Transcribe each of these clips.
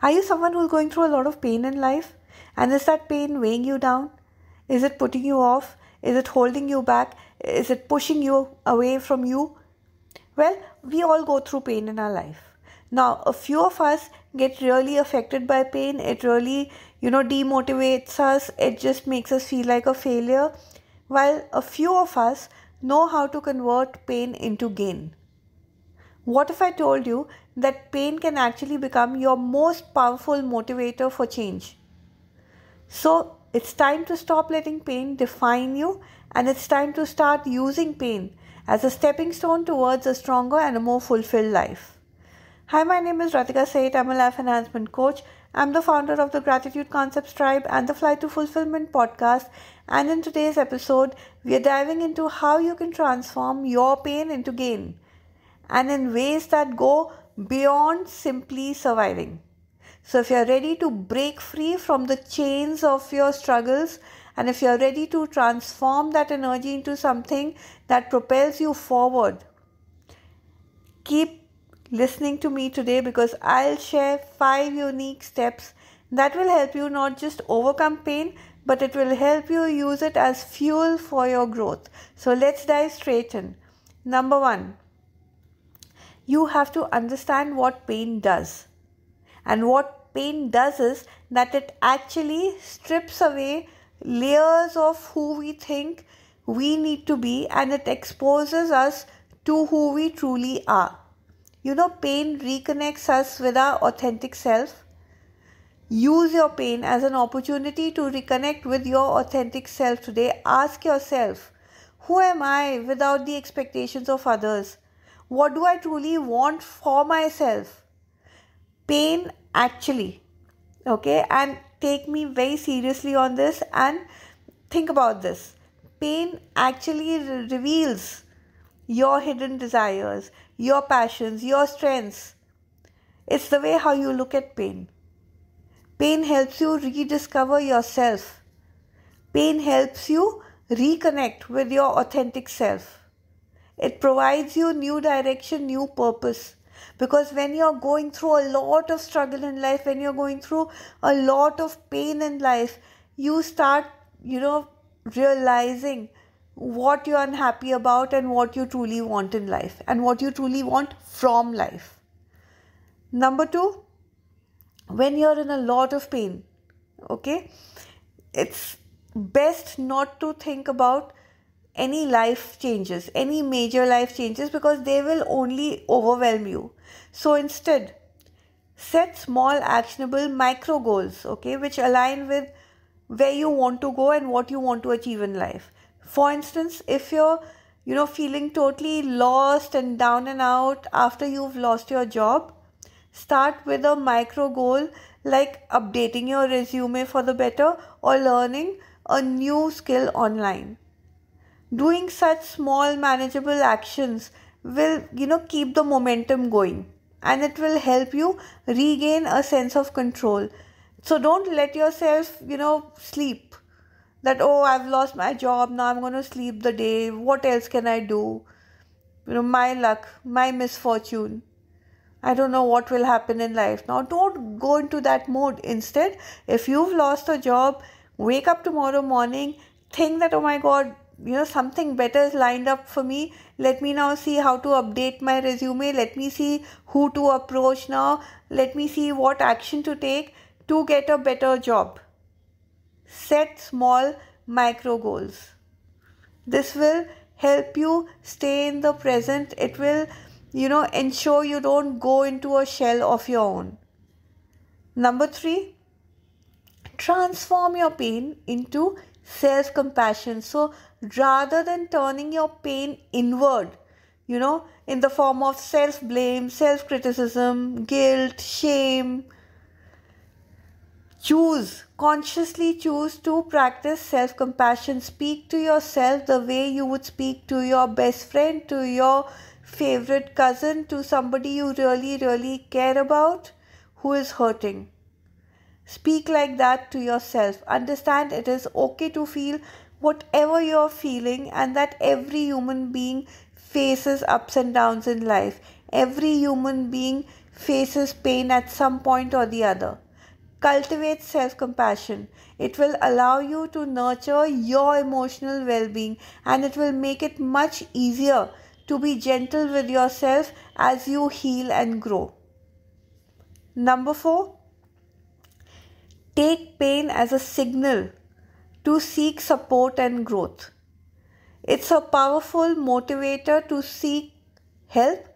Are you someone who's going through a lot of pain in life? And is that pain weighing you down? Is it putting you off? Is it holding you back? Is it pushing you away from you? Well, we all go through pain in our life. Now, a few of us get really affected by pain. It really, demotivates us. It just makes us feel like a failure. While a few of us know how to convert pain into gain. What if I told you that pain can actually become your most powerful motivator for change? So, it's time to stop letting pain define you, and it's time to start using pain as a stepping stone towards a stronger and a more fulfilled life. Hi, my name is Ratika Seth. I'm a life enhancement coach. I'm the founder of the Gratitude Concepts Tribe and the Flight to Fulfillment podcast. And in today's episode, we are diving into how you can transform your pain into gain, and in ways that go beyond simply surviving. So if you're ready to break free from the chains of your struggles, and if you're ready to transform that energy into something that propels you forward, keep listening to me today, because I'll share 5 unique steps that will help you not just overcome pain, but it will help you use it as fuel for your growth. So let's dive straight in. Number 1, you have to understand what pain does. And what pain does is that it actually strips away layers of who we think we need to be, and it exposes us to who we truly are. Pain reconnects us with our authentic self. Use your pain as an opportunity to reconnect with your authentic self today. Ask yourself, who am I without the expectations of others? What do I truly want for myself? Pain actually, and take me very seriously on this and think about this. Pain actually reveals your hidden desires, your passions, your strengths. It's the way how you look at pain. Pain helps you rediscover yourself. Pain helps you reconnect with your authentic self. It provides you new direction, new purpose. Because when you're going through a lot of struggle in life, when you're going through a lot of pain in life, you start, realizing what you're unhappy about and what you truly want in life and what you truly want from life. Number 2, when you're in a lot of pain, it's best not to think about any life changes, any major life changes, because they will only overwhelm you. So instead, set small actionable micro goals, which align with where you want to go and what you want to achieve in life. For instance, if you're, feeling totally lost and down and out after you've lost your job, start with a micro goal like updating your resume for the better or learning a new skill online. Doing such small manageable actions will, keep the momentum going, and it will help you regain a sense of control. So don't let yourself, sleep. That, I've lost my job, now I'm going to sleep the day. What else can I do? My luck, my misfortune. I don't know what will happen in life. Now don't go into that mode. Instead, if you've lost a job, wake up tomorrow morning, think that, oh my God, something better is lined up for me. Let me now see how to update my resume. Let me see who to approach now. Let me see what action to take to get a better job. Set small micro goals. This will help you stay in the present. It will, ensure you don't go into a shell of your own. Number 3, transform your pain into self-compassion. So rather than turning your pain inward, in the form of self-blame, self-criticism, guilt, shame, consciously choose to practice self-compassion. Speak to yourself the way you would speak to your best friend, to your favorite cousin, to somebody you really, really care about who is hurting. Speak like that to yourself. Understand it is okay to feel whatever you're feeling, and that every human being faces ups and downs in life. Every human being faces pain at some point or the other. Cultivate self-compassion. It will allow you to nurture your emotional well-being, and it will make it much easier to be gentle with yourself as you heal and grow. Number 4, take pain as a signal to seek support and growth. It's a powerful motivator to seek help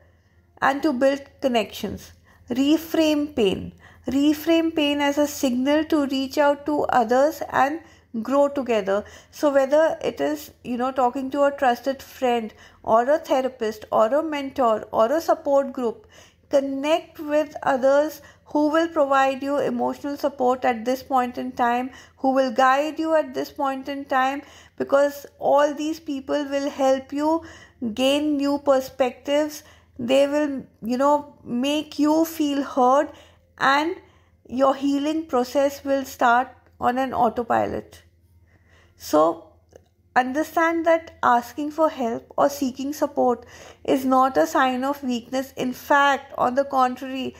and to build connections. Reframe pain. Reframe pain as a signal to reach out to others and grow together. So whether it is, talking to a trusted friend or a therapist or a mentor or a support group, connect with others who will provide you emotional support at this point in time, who will guide you at this point in time, because all these people will help you gain new perspectives. They will, make you feel heard, and your healing process will start on an autopilot. So understand that asking for help or seeking support is not a sign of weakness. In fact, on the contrary,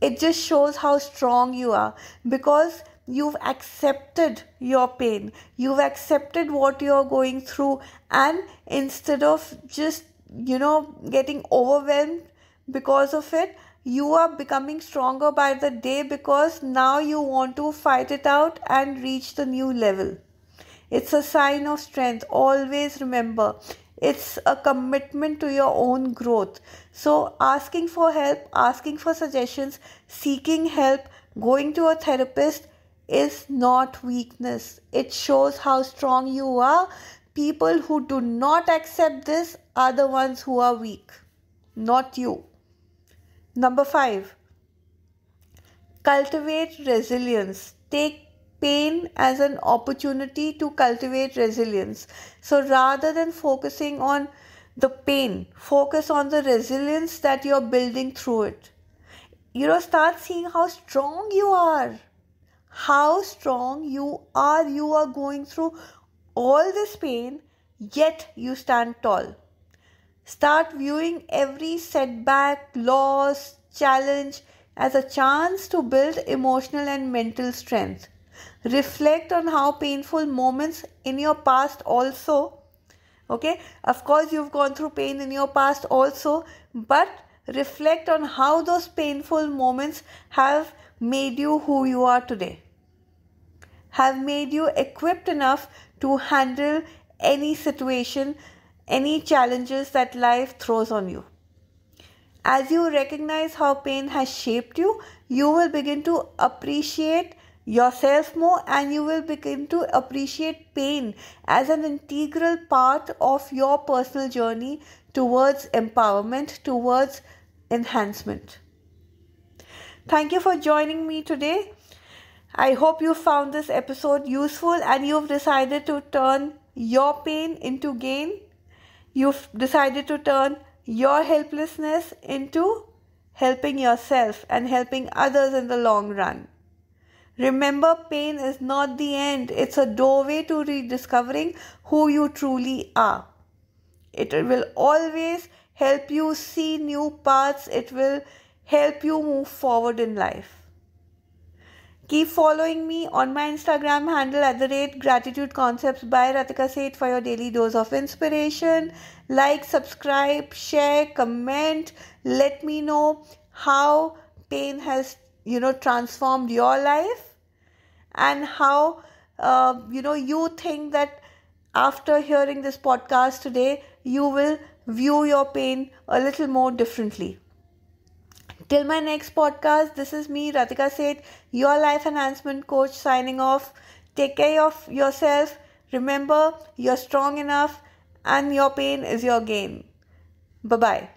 it just shows how strong you are, because you've accepted your pain, you've accepted what you're going through, and instead of just, getting overwhelmed because of it, you are becoming stronger by the day, because now you want to fight it out and reach the new level. It's a sign of strength. Always remember, it's a commitment to your own growth. So asking for help, asking for suggestions, seeking help, going to a therapist is not weakness. It shows how strong you are. People who do not accept this are the ones who are weak, not you. Number 5, cultivate resilience. Take pain as an opportunity to cultivate resilience. So rather than focusing on the pain, focus on the resilience that you're building through it. Start seeing how strong you are. How strong you are. You are going through all this pain, yet you stand tall. Start viewing every setback, loss, challenge as a chance to build emotional and mental strength. Reflect on how painful moments in your past also, okay? Of course, you've gone through pain in your past also, but reflect on how those painful moments have made you who you are today, have made you equipped enough to handle any situation, any challenges that life throws on you. As you recognize how pain has shaped you, you will begin to appreciate yourself more, and you will begin to appreciate pain as an integral part of your personal journey towards empowerment, towards enhancement. Thank you for joining me today. I hope you found this episode useful and you've decided to turn your pain into gain. You've decided to turn your helplessness into helping yourself and helping others in the long run. Remember, pain is not the end. It's a doorway to rediscovering who you truly are. It will always help you see new paths. It will help you move forward in life. Keep following me on my Instagram handle @Gratitude Concepts by Ratika Seth for your daily dose of inspiration. Like, subscribe, share, comment. Let me know how pain has, transformed your life, and how, you think that after hearing this podcast today, you will view your pain a little more differently. Till my next podcast, this is me, Ratika Seth, your life enhancement coach, signing off. Take care of yourself. Remember, you're strong enough and your pain is your gain. Bye-bye.